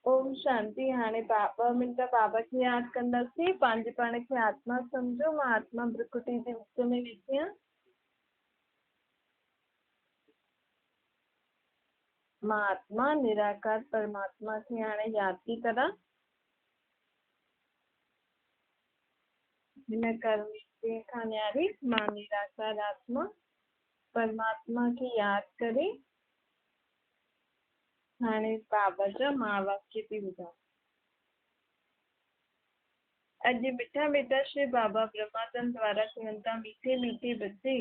ओम शांति। हाणे ॿ मिंट बाबा खे यादि कंदासीं। पंहिंजे पाण खे आत्मा सम्झो। मां आत्मा भ्रिकुटी जे विच में वेठी आहियां। मां आत्मा निराकार परमात्मा खे हाणे यादि थी करां। हिन कर्म खां न्यारी मां निराकार आत्मा परमात्मा खे यादि करे हाणे बाबा जा महावाक्य थी ॿुधां। अॼु मिठा मिठा श्री बाबा ब्रह्मानंद द्वारा चवनि था, मीठे मीठे बच्चे,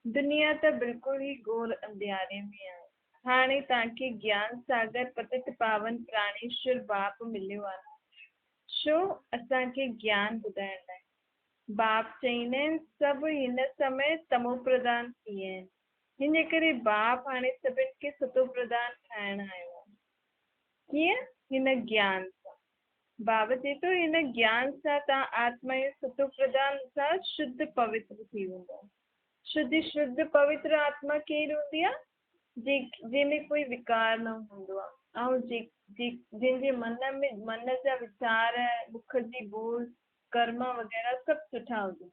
दुनिया त बिल्कुलु ई घोर अंधियारे में आहे। हाणे तव्हांखे ज्ञान सागर पतित पावन प्राणेश्वर बाप मिलियो आहे। छो? असांखे ज्ञान ॿुधाइण लाइ। बाप चईंदा आहिनि सभु हिन समय तमो प्रधान थी विया आहिनि। हिन करे बाप हाणे सभिनि खे सतो प्रधान ठाहिण आयो आहे। कीअं? हिन ज्ञान सां। बाबा चए थो हिन ज्ञान सां तव्हां आत्मा जे सतो प्रधान सां शुद्ध पवित्र थी वेंदो। शुद्ध पवित्र आत्मा केरु हूंदी आहे? जंहिंमें कोई विकार न हूंदो आहे ऐं जंहिंजे मन जा वीचार, मुख जी बोल, कर्म वग़ैरह सभु सुठा हुजनि,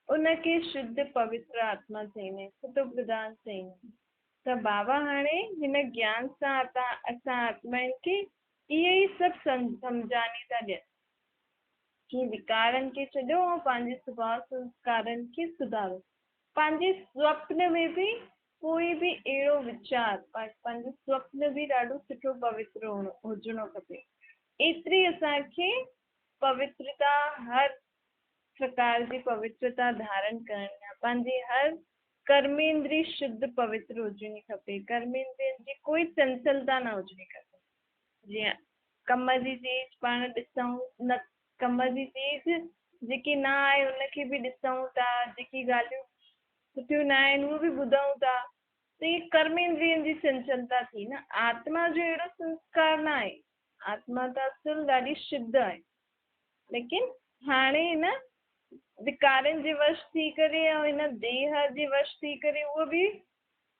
उनखे शुद्ध पवित्र आत्मा चईंदा आहिनि, सतो प्रधान चईंदा आहिनि। त बाबा हाणे हिन ज्ञान सां असां आत्माउनि खे इहे ई सभु सम्झानी था ॾियनि कि विकारनि खे छॾियो ऐं पंहिंजे स्वभाव संस्कारनि खे सुधारो। पंहिंजे स्वप्न में बि कोई बि अहिड़ो वीचार, पंहिंजो स्वप्न बि ॾाढो सुठो पवित्र हुजणो खपे। एतिरी असांखे पवित्रता, हर प्रकार जी पवित्रता धारण करणी आहे। पंहिंजी हर कर्मेंद्री शुद्ध पवित्र हुजणी खपे। कर्मेंद्रियनि जी कोई चंचलता न हुजणी खपे। जीअं कम जी चीज पाण ॾिसूं न, कम जी चीज जेकी न आहे उनखे बि ॾिसूं था, जेकी ॻाल्हियूं सुठियूं न आहिनि उहे बि ॿुधूं था, त ये कर्मेंद्रियनि जी चंचलता थी न। आत्मा जो अहिड़ो संस्कार न आहे। आत्मा त असुल ॾाढी शुद्ध आहे, लेकिन हाणे हिन विकारनि जे वश थी करे ऐं हिन देह जे वश थी करे उहो बि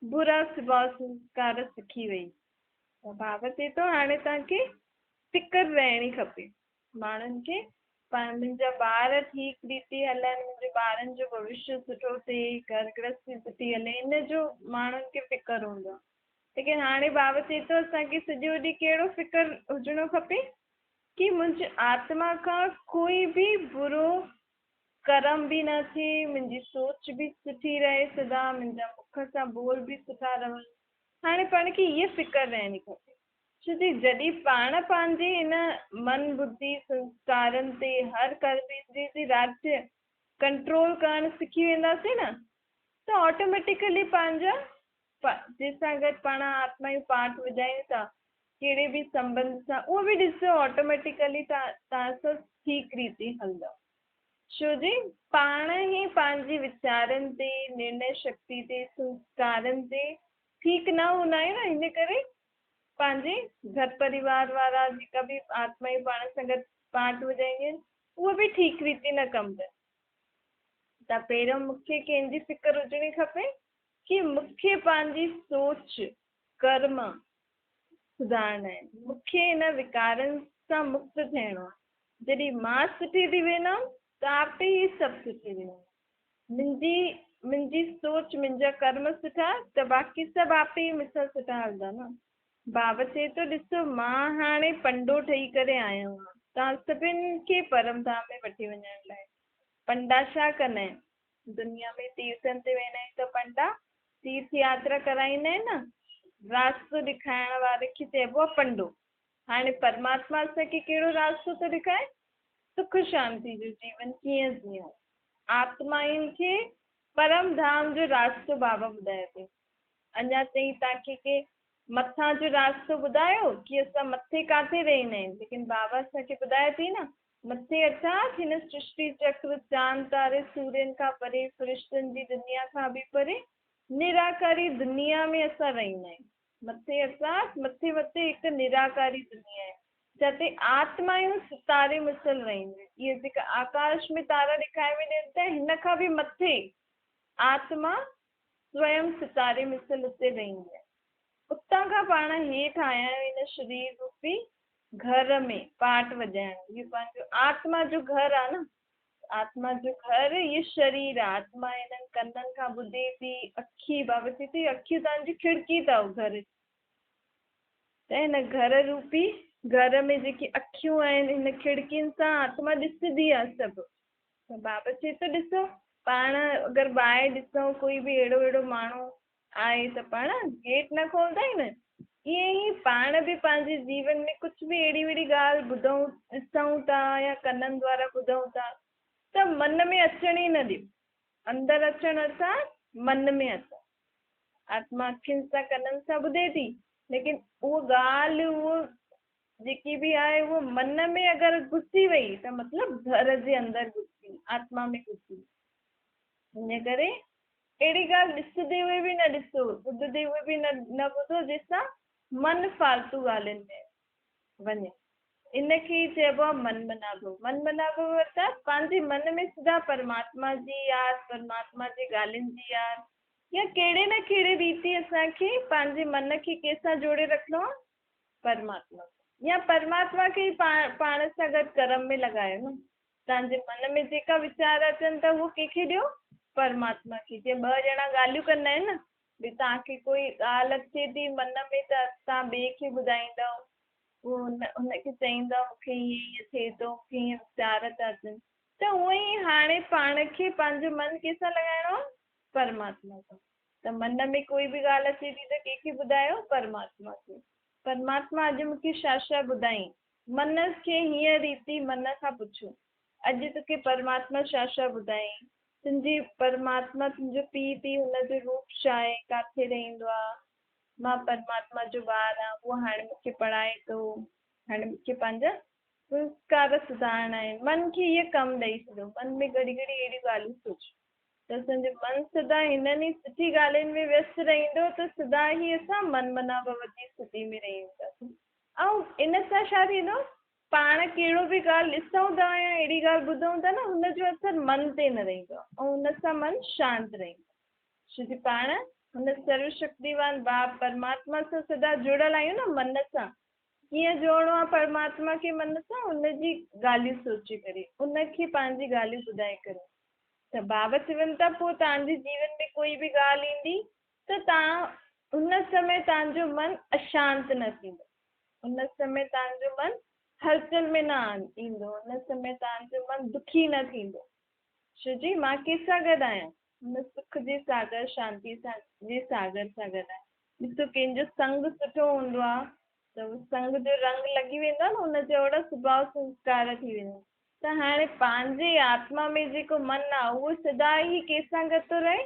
बुरा स्वभाव संस्कार सिखी वई। बाबा चए थो हाणे तव्हांखे फ़िक्र रहणी खपे। माण्हुनि खे मुंहिंजा ॿार ठीकु रीति हलनि, मुंहिंजे ॿारनि जो भविष्य सुठो थिए, घर गृहस्थी सुठी हले, इन जो माण्हुनि खे फ़िक्र हूंदो आहे। लेकिन हाणे बाबा चए थो असांखे सॼो ॾींहुं कहिड़ो फ़िक्र हुजणो खपे कि मुंहिंजी आत्मा खां कोई बि बुरो कर्म बि न थिए, मुंहिंजी सोच बि सुठी रहे सदा, मुंहिंजा मुख सां बोल बि सुठा रहनि। हाणे पाण खे इहा फ़िक्र रहणी खपे। छो कि जॾहिं पाण पंहिंजे हिन मन बुद्धि संस्कारनि ते, हर कर्मेंद्रिय ते राज्य कंट्रोल करणु सिखी वेंदासीं न, त ऑटोमेटिकली पंहिंजा जंहिंसां गॾु पाण आत्मा जो पाठ वॼायूं था, कहिड़े बि संबंध सां, उहो बि ॾिसो ऑटोमेटिकली तव्हां सां ठीकु रीति हलंदो। छो जी पाण ई पंहिंजे वीचारनि ते, निर्णय शक्ति ते, संस्कारनि ते ठीकु न हूंदा आहियूं न। हिन करे पंहिंजे घर परिवार वारा जेका बि आत्मा जी पाण सां गॾु पाठ वॼाईंदियूं आहिनि उहे बि ठीकु रीति न कमु कनि। त पहिरियों मूंखे कंहिंजी फ़िक्र हुजणी खपे कि मूंखे पंहिंजी सोच, कर्म सुधारणा आहिनि। मूंखे हिन विकारनि सां मुक्त थियणो आहे। जॾहिं मां सुठी थी वेंदमि त आपे ई सभु सुठी वेंदो। मुंहिंजी सोच, मुंहिंजा कर्म सुठा त बाक़ी सभु आपे ई मूंसां सुठा हलंदा न। बाबा चए थो ॾिसो मां हाणे पंडो ठही करे आयो आहियां तव्हां सभिनि खे परम धाम में वठी वञण लाइ। पंडा छा कंदा आहिनि? दुनिया में तीर्थनि ते वेंदा आहिनि त पंडा तीर्थ यात्रा कराईंदा आहिनि न, रास्तो ॾेखारण वारे खे चइबो आहे पंडो। हाणे परमात्मा असांखे कहिड़ो रास्तो थो ॾेखारे? सुख शांति जो जीवन कीअं जीअं। आत्माउनि खे परम धाम जो रास्तो बाबा ॿुधाए थो। अञा ताईं तव्हांखे के मथां जो रास्तो ॿुधायो कि असां मथे किथे रहंदा आहियूं, लेकिन बाबा असांखे ॿुधाए थी न मथे अर्थात हिन सृष्टि चक्र, चांद तारे, सूर्यनि खां परे, फ़रिश्तनि जी दुनिया खां बि परे निराकारी दुनिया में असां रहंदा आहियूं। मथे अर्थात मथे हिकु निराकारी दुनिया आहे जिते आत्माऊं सितारे मिसल रहंदियूं। इहे जेका आकाश में तारा ॾेखारे वेंदा आहिनि त हिन खां बि मथे आत्मा स्वयं सितारे मिसल उते रहंदी आहे। उतां खां पाण हेठि आया आहियूं हिन शरीर रूपी घर में पाठ वॼाइण, इहो पंहिंजो आत्मा जो घर आहे न। आत्मा जो घर ये शरीर आहे। आत्मा हिननि कननि खां ॿुधे थी, अखी बाबा चए थी अखियूं तव्हांजी खिड़की अथव घर। त हिन घर रूपी घर में जेकी अखियूं आहिनि, हिन खिड़कियुनि सां आत्मा ॾिसंदी आहे सभु। त बाबा चए थो ॾिसो, पाण अगरि ॿाहिरि ॾिसूं कोई बि अहिड़ो माण्हू आहे त पाण गेट न खोलंदा आहिनि। ईअं ई पाण बि पंहिंजे जीवन में कुझु बि अहिड़ी वहिड़ी ॻाल्हि ॿुधूं ॾिसूं था या कननि द्वारा ॿुधूं था त मन में अचण ई न ॾियो। अंदरि अचण सां मन में अचो। आत्मा अखियुनि सां कननि सां ॿुधे थी, लेकिन उहो ॻाल्हि उहो जेकी बि आहे उहो मन में अगरि घुसी वई त मतिलबु घर जे अंदरि घुसी, आत्मा में घुसी। इन करे अहिड़ी ॻाल्हि ॾिसंदे हुए बि न ॾिसो, ॿुधंदे हुए बि न ॿुधो जंहिंसां मन फालतू ॻाल्हियुनि में वञे। इनखे ई चइबो आहे मन मनाभव। मन मनाभव अर्थात पंहिंजे मन में सिधा परमात्मा जी यादि, परमात्मा जी ॻाल्हियुनि जी यादि, या कहिड़े न कहिड़े रीति असांखे पंहिंजे मन खे कंहिंसां जोड़े रखिणो आहे, परमात्मा सां। या परमात्मा खे ई पाण सां गॾु कर्म में लॻायो न। तव्हांजे मन में जेका वीचार अचनि था उहो कंहिंखे ॾियो, परमात्मा खे। जीअं ॿ ॼणा ॻाल्हियूं कंदा आहिनि न, भई तव्हांखे कोई ॻाल्हि अचे थी मन में त तव्हां ॿिए खे ॿुधाईंदव, उहो हुनखे चईंदव मूंखे ईअं थिए थो, मूंखे ईअं वीचार था अचनि। त उअं ई हाणे पाण खे पंहिंजो मन कंहिंसां लॻाइणो आहे, परमात्मा सां। त मन में कोई बि ॻाल्हि अचे थी त कंहिंखे ॿुधायो, परमात्मा खे। परमात्मा अॼु मूंखे छा छा ॿुधाई, मन खे हीअं रीति मन खां पुछो, अॼु तोखे परमात्मा छा छा ॿुधाई, तुंहिंजी परमात्मा तुंहिंजो पीउ थी, हुनजो रूप छा आहे, किथे रहंदो आहे, मां परमात्मा जो ॿार आहियां, उहो हाणे मूंखे पढ़ाए थो, हाणे मूंखे पंहिंजा संस्कार सुधारणा आहिनि। मन खे इहे कमु ॾेई छॾियो। मन में घड़ी घड़ी अहिड़ियूं ॻाल्हियूं सोचो त असांजो मन सदा हिननि ई सुठी ॻाल्हियुनि में व्यस्त रहंदो त सदा ई असां मन मनाभव जी स्थिति में रहंदासीं। ऐं इन सां छा थींदो, पाण कहिड़ो बि ॻाल्हि ॾिसूं था या अहिड़ी ॻाल्हि ॿुधूं था न, हुनजो असरु मन ते न रहंदो आहे ऐं हुन सां मन शांति रहंदो। छो जो पाण हुन सर्वशक्तिवान बाप परमात्मा सां सदा जुड़ियल आहियूं न मन सां। कीअं जोड़णो आहे परमात्मा खे मन सां, हुनजी ॻाल्हियूं सोचे करे, उनखे पंहिंजी ॻाल्हियूं ॿुधाए करे। त बाबा चवनि था पोइ तव्हांजे जीवन में कोई बि ॻाल्हि ईंदी त तव्हां हुन समय तव्हांजो मन अशांत न थींदो, हुन समय तव्हांजो मन हलचल में न ईंदो, हुन समय तव्हांजो मन दुखी न थींदो। छो जी मां कंहिंसां गॾु आहियां, हुन सुख जे सागर शांति जे सागर सां गॾु आहियां। ॾिसो कंहिंजो संग सुठो हूंदो आहे त उहो संग जो रंग लॻी वेंदो आहे न, हुनजा ओड़ा सुभाउ संस्कार थी वेंदा। त हाणे पंहिंजे आत्मा में जेको मन आहे उहो सदा ई कंहिंसां गॾु थो रहे,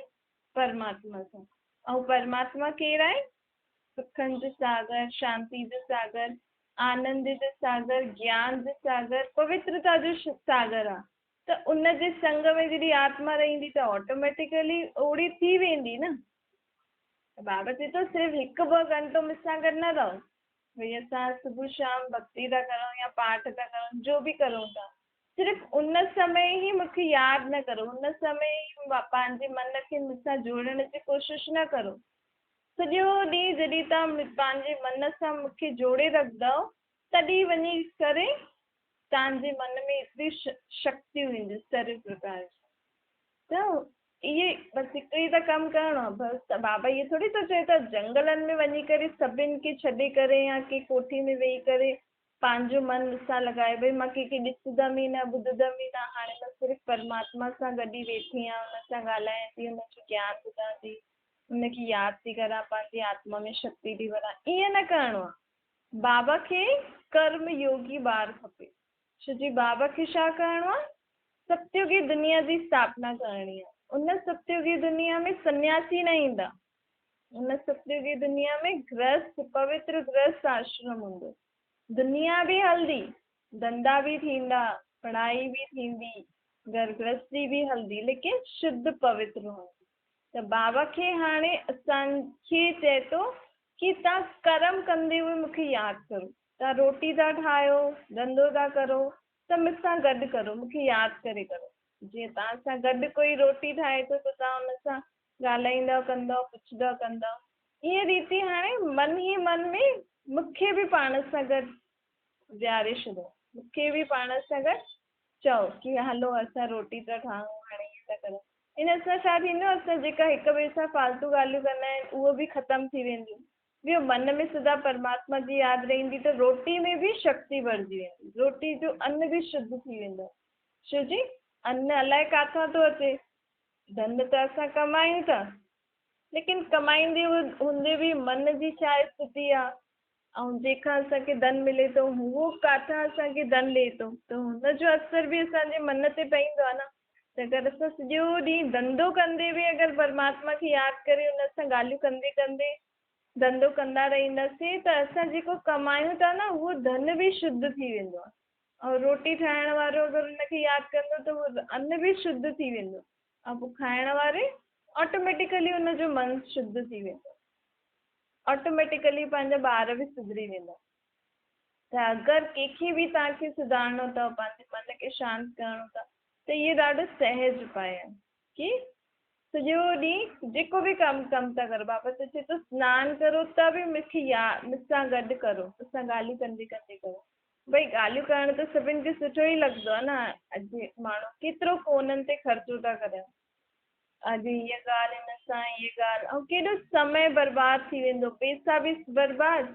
परमात्मा सां। ऐं परमात्मा केरु आहे, सुखनि जो सागर, शांति जो सागर, आनंद जो सागर, ज्ञान जो सागर, पवित्रता जो सागर आहे। त उनजे संग में जॾहिं आत्मा रहंदी त ऑटोमेटिकली ओड़ी थी वेंदी न। बाबा चए थो सिर्फ़ु हिकु ॿ घंटो मूंसां गॾु न रहो, भई असां सुबुह शाम भक्ति था करूं या पाठ था करूं, जो बि करूं था, सिर्फ़ु उन समय ई मूंखे यादि न करो, उन समय ई पंहिंजे मन खे मूंसां जोड़ण जी कोशिशि न करो। सॼो ॾींहुं जॾहिं तव्हां पंहिंजे मन सां मूंखे जोड़े रखंदव तॾहिं वञी करे तव्हांजे मन में एतिरी शक्तियूं ईंदियूं सर्व प्रकार जी। त इहे बसि हिकु ई त कमु करिणो आहे बसि। त बाबा इहे थोरी थो चए त जंगलनि में वञी करे सभिनि खे छॾे करे या कंहिं कोठी में वेही करे पंहिंजो मन ॾिसां लॻाए, भई मां कंहिंखे ॾिसंदमि ई न, ॿुधंदमि ई न, हाणे मां सिर्फ़ु परमात्मा सां गॾु ई वेठी आहियां, हुन सां ॻाल्हायां थी, हुनजो ज्ञान ॿुधां थी, हुनखे यादि थी करां, पंहिंजी आत्मा में शक्ति थी भरां। ईअं न करिणो आहे। बाबा खे कर्म योगी ॿार खपे। छो जी बाबा खे छा करिणो आहे, सत्युगी दुनिया जी स्थापना करणी आहे। उन सत्युगी दुनिया में सन्यासी न ईंदा, उन सत्युगी दुनिया में गृहस्थ, पवित्र गृहस्थ आश्रम हूंदो। दुनिया बि हलंदी, धंधा बि थींदा, पढ़ाई बि थींदी, घर गृहस्थी बि हलंदी, लेकिन शुद्ध पवित्र हूंदी। त बाबा खे हाणे असांखे चए थो कि तव्हां कर्म कंदे हुए मूंखे यादि करो। तव्हां रोटी था ठाहियो, धंधो था करो त मूंसां गॾु करो, मूंखे यादि करे करो। जीअं तव्हां सां गॾु कोई रोटी ठाहे थो त तव्हां हुन सां ॻाल्हाईंदव कंदव, पुछंदव कंदव। ईअं रीति हाणे मन ई मन में मूंखे बि पाण सां गॾु विहारे छॾियो, मूंखे बि पाण सां गॾु चओ कि हलो असां रोटी था ठाहियूं, हाणे ईअं था करूं। इन सां छा थींदो, असां जेका हिक ॿिए सां फालतू ॻाल्हियूं कंदा आहिनि उहो बि ख़तमु थी वेंदियूं। ॿियो मन में सदा परमात्मा जी यादि रहंदी त रोटी में बि शक्ति बढ़जी वेंदी, रोटी जो अन्न बि शुद्ध थी वेंदो। छो जी अन्न अलाए किथां थो अचे, धन त असां कमायूं था, लेकिन कमाईंदे हूंदे बि मन जी छा स्थिति आहे, ऐं जंहिंखां असांखे धन मिले थो उहो किथां असांखे धन ॾिए थो, त हुनजो असर बि असांजे मन ते पवंदो आहे न। त अगरि असां सॼो ॾींहुं धंधो कंदे बि अगरि परमात्मा खे यादि करे हुन सां ॻाल्हियूं कंदे कंदे धंधो कंदा रहंदासीं त असां जेको कमायूं था न उहो धन बि शुद्ध थी वेंदो आहे। ऐं रोटी ठाहिण वारो अगरि हुनखे यादि कंदो त उहो अन्न बि शुद्ध थी वेंदो, ऐं पोइ खाइण वारे ऑटोमेटिकली हुनजो मन शुद्ध थी वेंदो, ऑटोमेटिकली पंहिंजा ॿार बि सुधरी वेंदा। त अगरि कंहिंखे बि तव्हांखे सुधारणो अथव, पंहिंजे मन खे शांति करणो अथव, त इहे ॾाढो सहज उपाय आहे कि सॼो ॾींहुं जेको बि कमु था करो, बाबा त चए थो सनानु करो त बि मूंसां गॾु करो, मूंसां ॻाल्हियूं कंदे कंदे करो। भई ॻाल्हियूं करण त सभिनि खे सुठो ई लॻंदो आहे न। अॼु माण्हू केतिरो फ़ोननि ते ख़र्चो था करनि, अॼु हीअ ॻाल्हि हिन सां हीअ ॻाल्हि, ऐं केॾो समय बर्बाद थी वेंदो, पैसा बि बर्बाद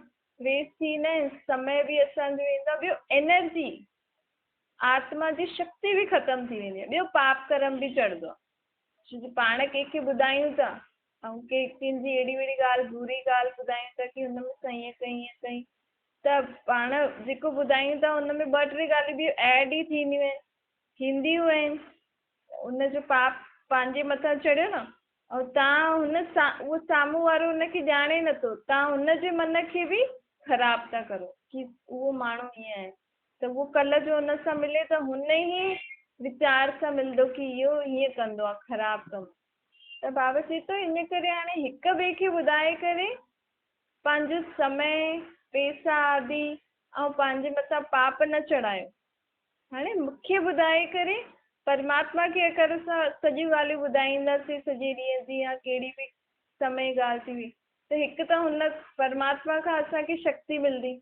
वेस्ट थींदा आहिनि, समय बि असांजो वेंदो। ॿियो एनर्जी आत्मा जी शक्ति बि ख़तमु थी वेंदी आहे। ॿियो पाप कर्म बि चढ़ंदो आहे, छो जो पाण कंहिंखे ॿुधायूं था ऐं कंहिंजी अहिड़ी वहिड़ी ॻाल्हि बुरी ॻाल्हि ॿुधायूं था कि हुन में असां ईअं कई ईअं कई, त पाण जेको ॿुधायूं था हुन में ॿ टे ॻाल्हियूं बि ऐड ई थींदियूं आहिनि, उनजो पाप पंहिंजे मथां चढ़ियो न। ऐं तव्हां उहो साम्हूं वारो हुनखे ॼाणे नथो, तव्हां हुनजे मन खे बि ख़राबु था करो कि उहो माण्हू हीअं आहे, त उहो कल्ह जो हुन सां मिले त हुन ई वीचार सां मिलंदो कि इहो हीअं कंदो आहे ख़राबु कमु। त बाबा चए थो इन करे हाणे हिक ॿिए खे ॿुधाए करे पंहिंजो समय, पैसा आदि ऐं पंहिंजे मथां पाप न चढ़ायो। हाणे मूंखे ॿुधाए करे परमात्मा खे अगरि असां सॼियूं ॻाल्हियूं ॿुधाईंदासीं सॼे ॾींहं जी या कहिड़ी बि समय ॻाल्हि थी हुई, त हिकु त हुन परमात्मा खां असांखे शक्ति मिलंदी।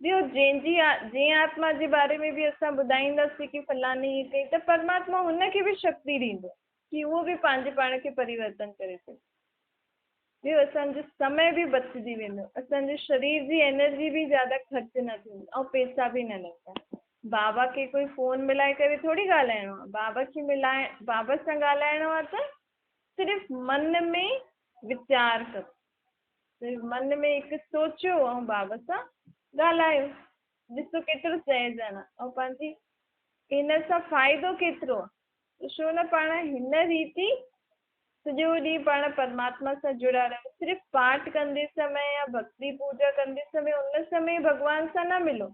ॿियो जंहिं आत्मा जे बारे में बि असां ॿुधाईंदासीं कि फलाणी हीअ कई, त परमात्मा हुनखे बि शक्ति ॾींदो कि उहो बि पंहिंजे पाण खे परिवर्तन करे सघे। ॿियो असांजो समय बि बचिजी वेंदो, असांजे शरीर जी एनर्जी बि ज़्यादा ख़र्च न थींदी ऐं पैसा बि न लॻंदा। बाबा खे कोई फ़ोन मिलाए करे थोरी ॻाल्हाइणो आहे, बाबा सां ॻाल्हाइणो आहे त सिर्फ़ु मन में वीचार करो, सिर्फ़ु मन में हिकु सोचियो ऐं बाबा सां ॻाल्हायो, ॾिसो केतिरो सहज आहे न। ऐं पंहिंजी इन सां फ़ाइदो केतिरो आहे, छो न पाण हिन रीति सॼो ॾींहुं पाण परमात्मा सां जुड़ा रहियो। सिर्फ़ु पाठ कंदे समय या भक्ति पूजा कंदे समय उन समय भॻवान सां न मिलो,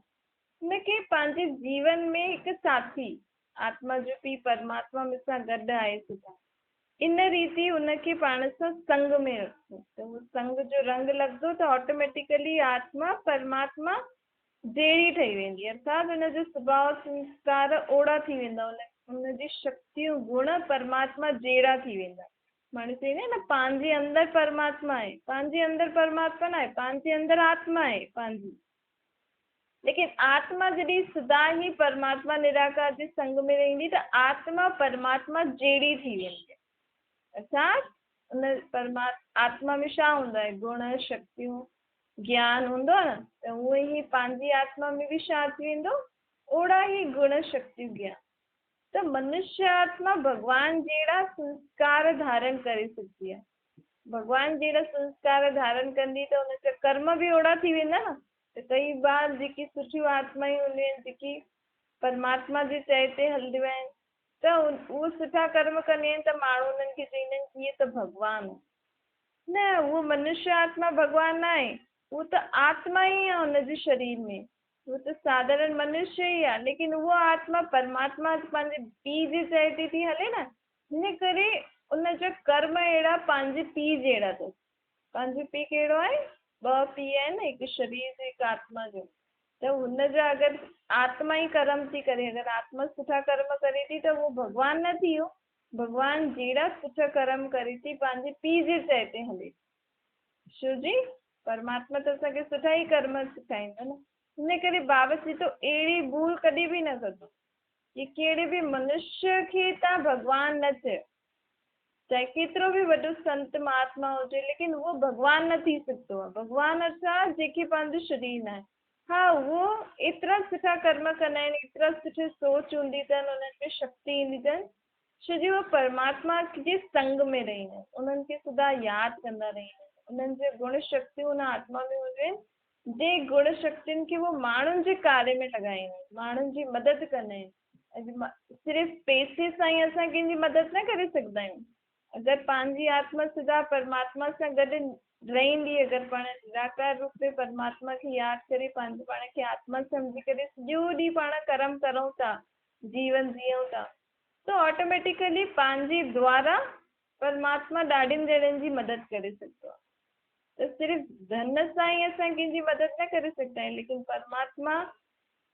हुनखे पंहिंजे जीवन में हिकु साथी आत्मा जो पीउ परमात्मा मूंसां गॾु आहे सुठा, इन रीति हुनखे पाण सां संग में रखो, त उहो संग जो रंग लॻंदो त ऑटोमेटिकली आत्मा परमात्मा जहिड़ी ठही वेंदी, अर्थात हुनजो स्वभाव संस्कार ओड़ा थी वेंदा, हुनजी शक्तियूं गुण परमात्मा जहिड़ा थी वेंदा। माण्हू चवंदा न पंहिंजे अंदरि परमात्मा आहे, पंहिंजे अंदरि परमात्मा न आहे, पंहिंजे अंदरि आत्मा आहे पंहिंजी, लेकिन आत्मा जॾहिं सदा ई परमात्मा निराकार जे संग में रहंदी त आत्मा परमात्मा जहिड़ी थी वेंदी आहे। अर्थात उन आत्मा में छा हूंदो आहे, गुण शक्तियूं ज्ञान हूंदो आहे न, त उहो ई पंहिंजी आत्मा में बि छा थी वेंदो, ओड़ा ई गुण शक्तियूं ज्ञान। त मनुष्य आत्मा भगवान जहिड़ा संस्कार धारण करे सघंदी आहे, भगवान जहिड़ा संस्कार धारण कंदी त हुनजा कर्म बि ओड़ा थी वेंदा न। त कई बार जेकी सुठियूं आत्मायूं हूंदियूं आहिनि, जेकी परमात्मा जे चए ते हलंदियूं आहिनि, त उहे सुठा कर्म कंदियूं आहिनि त माण्हू उन्हनि खे चवंदा आहिनि कि इहे त भॻवान न, उहो मनुष्य आत्मा भॻवान न आहे, उहो त आत्मा ई आहे हुनजे शरीर में, उहो त साधारण मनुष्य ई आहे, लेकिन उहा आत्मा परमात्मा पंहिंजे पीउ जे चए ते थी हले न, हिन करे उनजा कर्म अहिड़ा पंहिंजे पीउ जहिड़ा अथसि। पंहिंजो पीउ कहिड़ो आहे, ॿ पीउ आहिनि, हिकु शरीर जो हिकु आत्मा जो, त हुनजा अगरि आत्मा ई कर्म थी करे, अगरि आत्मा सुठा कर्म करे थी त उहो भॻवान न थी वियो, भॻवान जहिड़ा सुठा कर्म करे थी पंहिंजे पीउ जे चए ते हले, छो जी परमात्मा त असांखे सुठा ई कर्म सिखाईंदा न। इन करे बाबा चए थो अहिड़ी भूल कॾहिं बि न कजो कि कहिड़े बि मनुष्य खे तव्हां भॻवान न चयो, चाहे केतिरो बि वॾो संत महात्मा हुजे, लेकिन उहो भॻवान न थी सघंदो आहे। भॻवान असां जेके पंहिंजो शरीर न आहे, हा उहो एतिरा सुठा कर्म कंदा आहिनि, एतिरा सुठी सोच हूंदी अथनि, उन्हनि में शक्ति ईंदी अथनि, छो जो उहो परमात्मा जे संग में रहंदा आहिनि, उन्हनि खे सदा यादि कंदा रहंदा आहिनि, उन्हनि जे गुण शक्तियूं उन आत्मा में हुजनि, जे गुण शक्तियुनि खे उहो माण्हुनि जे कार्य में लॻाईंदा आहिनि, माण्हुनि जी मदद कंदा आहिनि। अॼु सिर्फ़ु पैसे सां ई असां कंहिंजी मदद न करे सघंदा आहियूं। अगरि पंहिंजी आत्मा सदा परमात्मा सां गॾु रहंदी, अगरि पाण निराकार रूप में परमात्मा खे यादि करे पंहिंजे पाण खे आत्मा सम्झी करे सॼो ॾींहुं पाण कर्म करूं था, जीवन जीऊं था, त ऑटोमेटिकली पंहिंजे द्वारा परमात्मा ॾाढियुनि ॼणनि जी मदद करे सघंदो आहे। त सिर्फ़ु धन सां ई असां कंहिंजी मदद न करे सघंदा आहियूं, लेकिन परमात्मा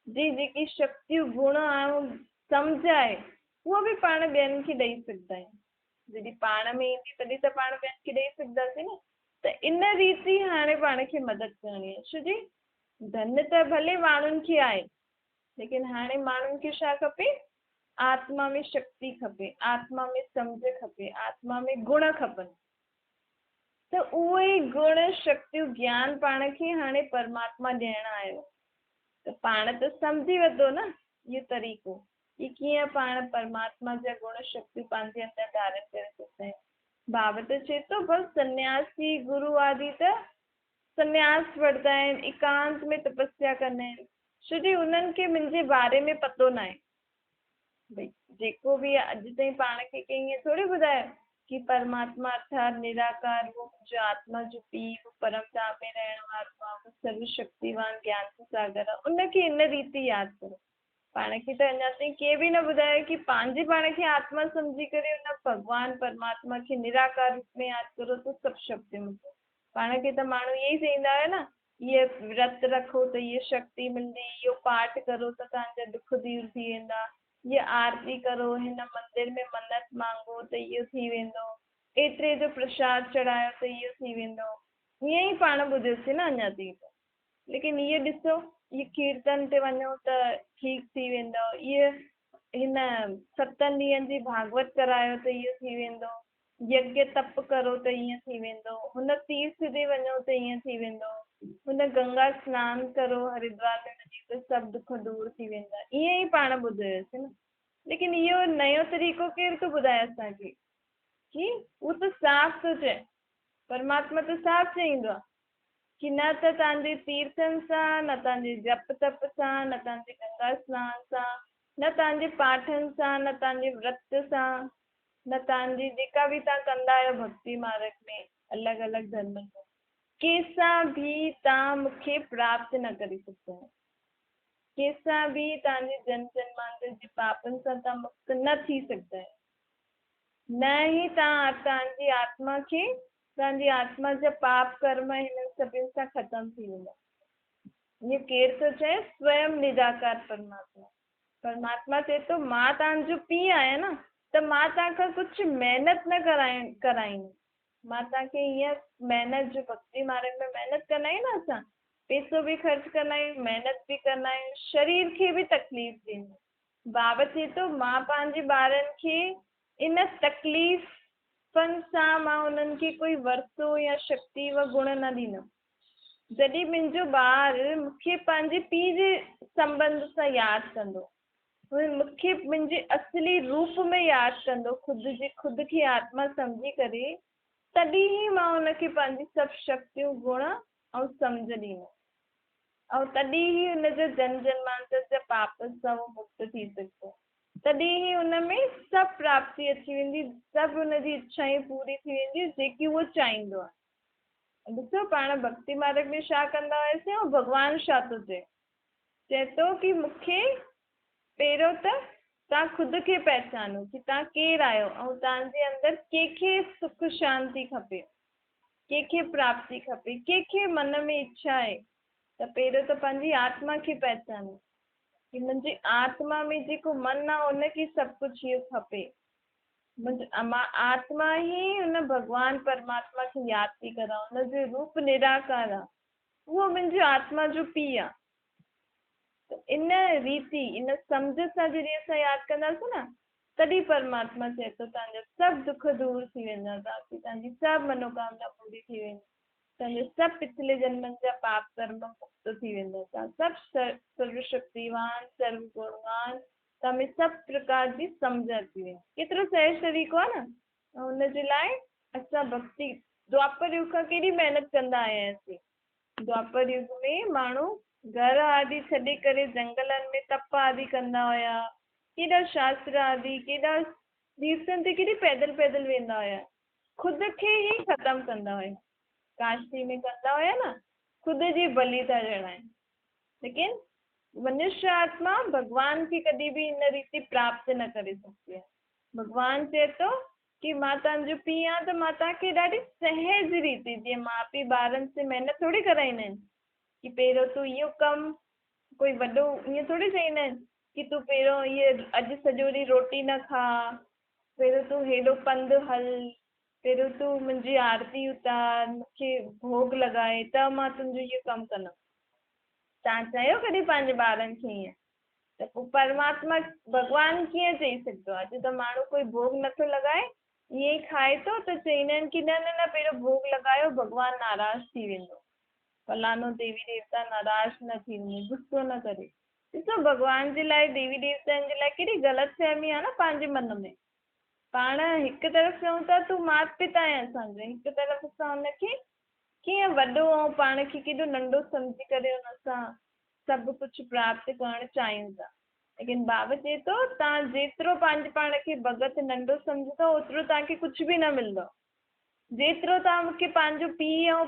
जी जेकी शक्तियूं गुण ऐं सम्झ आहे उहो बि पाण ॿियनि खे ॾेई सघंदा आहियूं। जॾहिं पाण में ईंदी तॾहिं त पाण ॿियनि खे ॾेई सघंदासीं न। त इन रीति हाणे पाण खे मदद करणी आहे, छो जी धन त भले माण्हुनि खे आहे, लेकिन हाणे माण्हुनि खे छा खपे, आत्मा में शक्ति खपे, आत्मा में सम्झ खपे, आत्मा में गुण खपनि। त उहे गुण शक्तियूं ज्ञान पाण खे हाणे परमात्मा ॾियणु आयो, त पाण त सम्झी वरितो न इहो तरीक़ो कि कीअं पाण परमात्मा जा गुण शक्तियूं पंहिंजे अंदरि धारण करे सघंदा आहियूं। बाबा त चए थो बसि सन्यासी गुरु आदि त सन्यास वठंदा आहिनि, एकांत में तपस्या कंदा आहिनि, छो जो उन्हनि खे मुंहिंजे बारे में पतो न आहे। भई जेको बि अॼु ताईं पाण खे कंहिं ईअं थोरी ॿुधायो कि परमात्मा अर्थात निराकार, वो मुंहिंजो आत्मा जो पीउ, वो परम धाम में रहण वारो आहे, वो सर्वशक्तिवान ज्ञान सागर आहे, उनखे इन रीति यादि करो। पाण खे त अञा ताईं कंहिं बि न ॿुधायो कि पंहिंजे पाण खे आत्मा सम्झी करे उन भॻवान परमात्मा खे निराकार रूप में यादि करो त सभु शक्ति मिलंदी। पाण खे त माण्हू इहे ई चईंदा हुया न, इहे व्रत रखो त इहे शक्ति मिलंदी, इहो पाठ करो त तव्हांजा दुख दूर थी वेंदा, ये आरती करो, हिन मंदिर में मन्नत मांगो त इहो थी वेंदो, एतिरे जो प्रसाद चढ़ायो त इहो थी वेंदो। ईअं ई पाण ॿुधियोसीं न अञा ताईं त। लेकिन इहे ॾिसो, इहे कीर्तन ते वञो त ठीकु थी वेंदो, इहे हिन 7 ॾींहंनि जी भागवत करायो त इहो थी वेंदो, यज्ञ तप करो त ईअं थी वेंदो, हुन तीर्थ ते वञो त ईअं थी वेंदो, हुन गंगा सनानु करो हरिद्वार में वञी त सभु दुख दूर थी वेंदा। ईअं ई पाण ॿुधियोसीं न। लेकिन इहो नयो तरीक़ो केरु थो ॿुधाए असांखे कि उहो त साफ़ थो चए, परमात्मा त साफ़ चईंदो आहे कि न त तव्हांजे तीर्थनि सां, न तव्हांजे जप तप सां, न तव्हांजे गंगा सनान सां, न तव्हांजे पाठनि सां, न तव्हांजे व्रत सां, न तव्हांजी जेका बि तव्हां कंदा आहियो भक्ति मार्ग में अलॻि अलॻि धर्म सां, कंहिंसां बि तव्हां मूंखे प्राप्त न करे सघंदा आहियो। कंहिंसां बि तव्हांजे जन्म जन्मांतर जे पापनि सां तव्हां मुक्त न थी सघंदा आहियो। न ई तव्हांजी आत्मा खे, तव्हांजी आत्मा जा पाप कर्म हिन सभिनि सां ख़तमु थी वेंदा। इहो केरु थो चए, स्वयं निराकार परमात्मा। परमात्मा चए थो मां तव्हांजो पीउ आहियां न, त मां तव्हांखां कुझु महिनत न कराईंदी। मां तव्हांखे हीअं महिनत जो भक्ति मार्ग में महिनत कंदा आहियूं न, असां पैसो बि ख़र्चु कंदा आहियूं, महिनत बि कंदा आहियूं, शरीर खे बि तकलीफ़ ॾींदी। बाबा चए थो मां पंहिंजे ॿारनि खे इन तकलीफ़नि सां मां उन्हनि खे कोई वरतो या शक्ति व गुण न ॾींदमि। जॾहिं मुंहिंजो ॿारु मूंखे पंहिंजे पीउ जे संबंध सां यादि कंदो, मूंखे मुंहिंजे असली रूप में यादि कंदो, ख़ुदि खे आत्मा सम्झी करे, तॾहिं ई मां हुनखे पंहिंजी सभु शक्तियूं गुण ऐं सम्झ ॾींदमि, ऐं तॾहिं ई हुनजो जन्म जन्मांतर जा पाप सां उहो मुक्त थी सघंदो। तॾहिं ई हुन में सभु प्राप्ति अची वेंदी, सभु हुनजी इच्छाऊं पूरी थी वेंदियूं जेकी उहो चाहींदो आहे। ॾिसो पाण भक्ति मार्ग में छा कंदा हुआसीं, ऐं भॻवानु छा थो चए थो कि मूंखे पहिरियों त तव्हां ख़ुदि खे पहचानो कि तव्हां केरु आहियो, ऐं तव्हांजे अंदरि कंहिंखे सुख शांती खपे, कंहिंखे प्राप्ति खपे, कंहिंखे मन में इच्छा आहे, त पहिरियों त पंहिंजी आत्मा खे पहचानो कि मुंहिंजी आत्मा में जेको मन आहे उनखे सभु कुझु इहो खपे। मां आत्मा ई हुन भॻवान परमात्मा खे यादि थी करां, हुनजो रूप निराकार आहे, उहो मुंहिंजो आत्मा जो पीउ आहे। इन रीति इन सम्झ सां जॾहिं असां यादि कंदासीं न, तॾहिं परमात्मा चए थो तव्हांजा सभु दुख दूर थी वेंदा, तव्हांजी सभु मनोकामना पूरी थी वेंदी, तव्हांजे सभु पिछले जन्मनि जा पाप कर्म मुक्त थी वेंदा, तव्हां सभु सर्वशक्तिवान सर्व गुणवान, तव्हां सभु प्रकार जी सम्झ अची वेंदी। केतिरो सहज तरीक़ो आहे न। हुनजे लाइ असां भक्ति द्वापर युग खां केॾी महिनत कंदा आया आहियासीं। द्वापर युग में माण्हू घर आदि छॾे करे जंगलनि में तप आदि कंदा हुया, केॾा शास्त्र आदि, केॾा तीर्थनि ते केॾी पैदल पैदल वेंदा हुया, ख़ुदि खे ई ख़तमु कंदा हुया। काशी में कंदा हुया न, ख़ुदि जी बलि था चढ़ाइनि। लेकिन मनुष्य आत्मा भगवान खे कॾहिं बि इन रीति प्राप्त न करे सघंदी आहे। भगवान चए थो कि मां तव्हांजो पीउ आहियां त मां तव्हांखे ॾाढी सहज रीति, जीअं माउ पीउ ॿारनि से महिनत थोरी कराईंदा आहिनि कि पहिरियों तूं इहो कमु, कोई वॾो ईअं थोरी चईंदा आहिनि कि तूं पहिरियों इहे अॼु सॼो ॾींहुं रोटी न खा, पहिरियों तूं हेॾो पंधु हल, पहिरियों तूं मुंहिंजी आरती उतार, मूंखे भोग लॻाए त मां तुंहिंजो इहो कमु कंदमि। तव्हां चयो कॾहिं पंहिंजे ॿारनि खे ईअं? त पोइ परमात्मा भॻवानु कीअं चई सघंदो आहे? अॼु त माण्हू कोई भोग नथो लॻाए, ईअं ई खाए थो त चईंदा आहिनि कि न न न पहिरियों भोग लॻायो, भॻवानु नाराज़ थी वेंदो, फलानो देवी देवता नाराज़ न थींदो, गुस्सो न करे। ॾिसो भॻवान जे लाइ, देवी देवताउनि जे लाइ केॾी ग़लतफ़हमी आहे न पंहिंजे मन में। पाण हिकु तरफ़ चऊं था तूं माता पिता आहे असांजो, हिकु तरफ़ असां हुनखे कीअं वॾो ऐं पाण खे केॾो नंढो सम्झी करे हुन सां सभु कुझु प्राप्त करणु चाहियूं था। लेकिन बाबा चए थो तव्हां जेतिरो पंहिंजे पाण खे भॻत नंढो सम्झंदो ओतिरो तव्हांखे कुझु बि न मिलंदो। जेतिरो तव्हां मूंखे पंहिंजो पीउ ऐं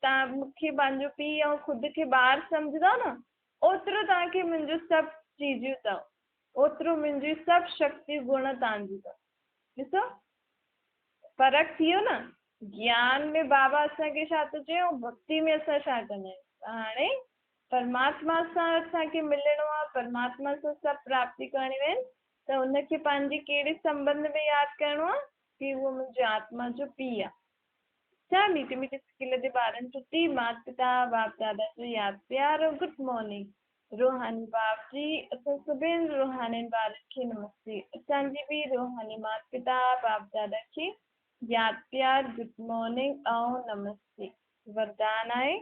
तव्हां मूंखे पंहिंजो पीउ ऐं ख़ुदि खे ॿार सम्झंदा न, ओतिरो तव्हांखे मुंहिंजो सभु चीजियूं अथव, ओतिरो मुंहिंजी सभु शक्ति गुण तव्हांजी अथव। ॾिसो फ़र्क़ु थी वियो न। ज्ञान में बाबा असांखे छा थो चए ऐं भक्ति में असां छा कंदा आहियूं। हाणे परमात्मा सां असांखे मिलणो आहे, परमात्मा सां सभु प्राप्ति करणियूं आहिनि, त हुनखे पंहिंजे कहिड़े संबंध में यादि करिणो आहे कि उहो मुंहिंजे आत्मा जो पीउ आहे। छा मीठे मीठे स्किल जे ॿारनि छुटी माता पिता बाप दादा जो यादि प्यार गुड मॉर्निंग। रूहानी बाप जी असां सभिनि रूहानी ॿारनि खे नमस्ते। असांजी बि रूहानी माता पिता बाप दादा खे यादि प्यार गुड मॉर्निंग ऐं नमस्ते। वरदान आहे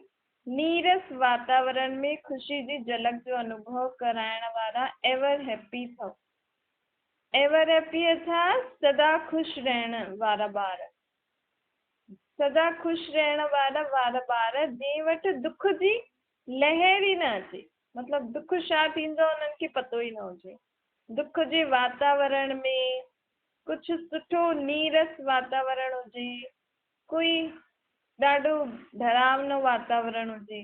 नीरस वातावरण में ख़ुशी जी झलक जो अनुभव कराइण वारा एवर हैप्पी अथव। एवर हैप्पी अर्थात सदा ख़ुशि रहण वारा ॿार, सदा ख़ुशि रहण वारा ॿार जंहिं वटि दुख जी लहर ई न अचे। मतिलबु दुख छा थींदो उन्हनि खे पतो ई न हुजे। दुख जे वातावरण में कुझु सुठो नीरस वातावरण हुजे, कोई ॾाढो डरावनो वातावरण हुजे,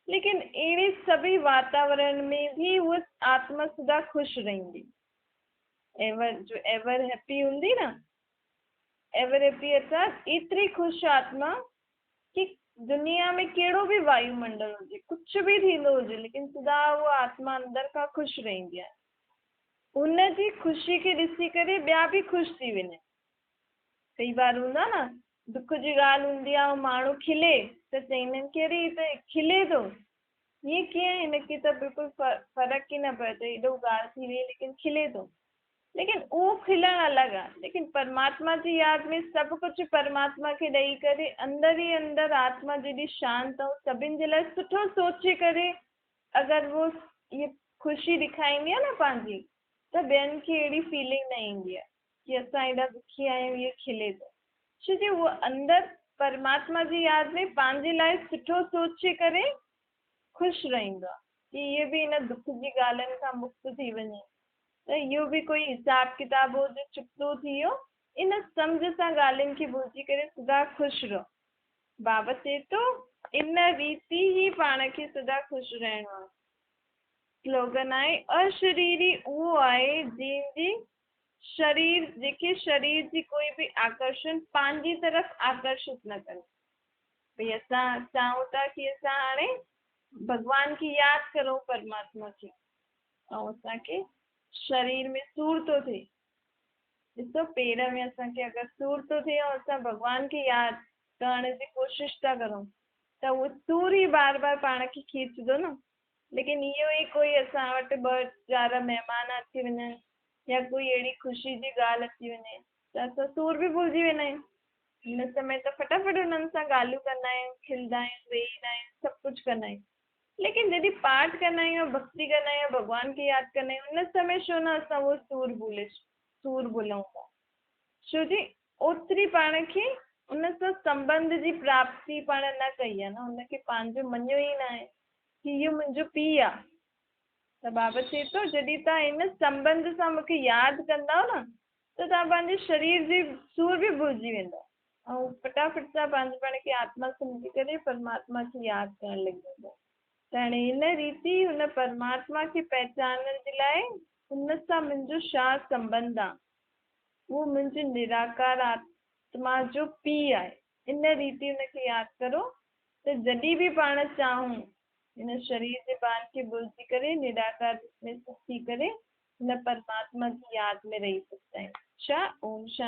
लेकिन अहिड़े सभी वातावरण में भी उहा आत्मा सदा ख़ुशि रहंदी। एवर हैप्पी हूंदी न, एवर हैप्पी अर्थात एतिरी ख़ुशि आत्मा कि दुनिया में कहिड़ो बि वायुमंडल हुजे, कुझु बि थींदो हुजे, लेकिन सदा उहा आत्मा अंदर खां ख़ुशि रहंदी आहे। उनजी ख़ुशी खे ॾिसी करे ॿिया बि ख़ुशि थी वेंदा आहिनि। कई बार हूंदो आहे न, दुख जी ॻाल्हि हूंदी आहे ऐं माण्हू खिले त चईंदा आहिनि कि अरे ही त खिले थो, हीअं कीअं, हिनखे त बिल्कुलु फ़र्क़ु ई न पियो अचे, एॾो ॻाल्हि थी वई लेकिन खिले थो। लेकिन उहो खिलणु अलॻि आहे, लेकिन परमात्मा जी यादि में सभु कुझु परमात्मा खे ॾेई करे अंदर ई अंदर आत्मा जॾहिं शांति ऐं सभिनि जे लाइ सुठो सोचे करे अगरि वो इहे ख़ुशी ॾेखारींदी आहे न पंहिंजी, त ॿियनि खे अहिड़ी फीलिंग न ईंदी आहे कि असां एॾा दुखी आहियूं, इहे खिले थो। छो जो उहो अंदरि परमात्मा जी यादि में पंहिंजे लाइ सुठो सोचे करे ख़ुशि रहंदो आहे कि इहे बि इन दुख जी ॻाल्हियुनि खां मुक्त थी वञे, त इहो बि कोई हिसाब किताब हो जो चुकतो थी वियो, इन सम्झ सां ॻाल्हियुनि खे भुलिजी करे सदा ख़ुशि रहो। बाबा चए थो इन रीति ई पाण खे सदा ख़ुशि रहणो आहे। स्लोगन आहे अशरीरी उहो आहे जंहिंजी जेके शरीर जी कोई बि आकर्षण पंहिंजी तरफ़ आकर्षित न करे। भई असां चाहियूं था कि असां हाणे भॻवान खे यादि करूं, परमात्मा खे, ऐं असांखे शरीर में सूर थो थिए। ॾिसो पेर में असांखे अगरि सूर थो थिए ऐं असां भॻवान खे यादि करण जी कोशिशि था करूं त उहो सूर ई बार बार पाण खे खीचंदो न। लेकिन इहो ई कोई असां वटि ॿ चारि महिमान अची वञनि या कोई अहिड़ी ख़ुशी जी ॻाल्हि अची वञे त असां सूर बि भुलिजी वेंदा आहियूं। हिन समय त फटाफट हुननि सां ॻाल्हियूं कंदा आहियूं, खिलंदा आहियूं, वेहींदा आहियूं, सभु कुझु कंदा आहियूं। लेकिन जॾहिं पाठ कंदा आहियूं, भक्ति कंदा आहियूं, भॻवान खे यादि कंदा आहियूं, उन समय छो न असां उहो सूर भुलऊं था? छो जी ओतिरी पाण खे उन सां संबंध जी प्राप्ति पाण न कई आहे न, हुनखे पंहिंजो मञियो ई न आहे कि इहो मुंहिंजो पीउ आहे। त बाबा चए थो जॾहिं तव्हां इन संबंध सां मूंखे यादि कंदव न त तव्हां पंहिंजे शरीर जी सूर बि भुलिजी वेंदव ऐं फटाफट सां पंहिंजे पाण खे आत्मा सम्झी करे परमात्मा खे यादि करणु लॻी वेंदव। त हाणे इन रीति हुन परमात्मा खे पहचानण जे लाइ हुन सां मुंहिंजो छा संबंध आहे, उहो मुंहिंजी निराकार आत्मा जो पीउ आहे। इन रीति हुनखे यादि करो त जॾहिं बि पाण चाहियूं हिन शरीर जे भान खे भुलिजी करे निराकार में थी करे हिन परमात्मा जी यादि में रही सघंदा आहियूं। छा ओम शांति।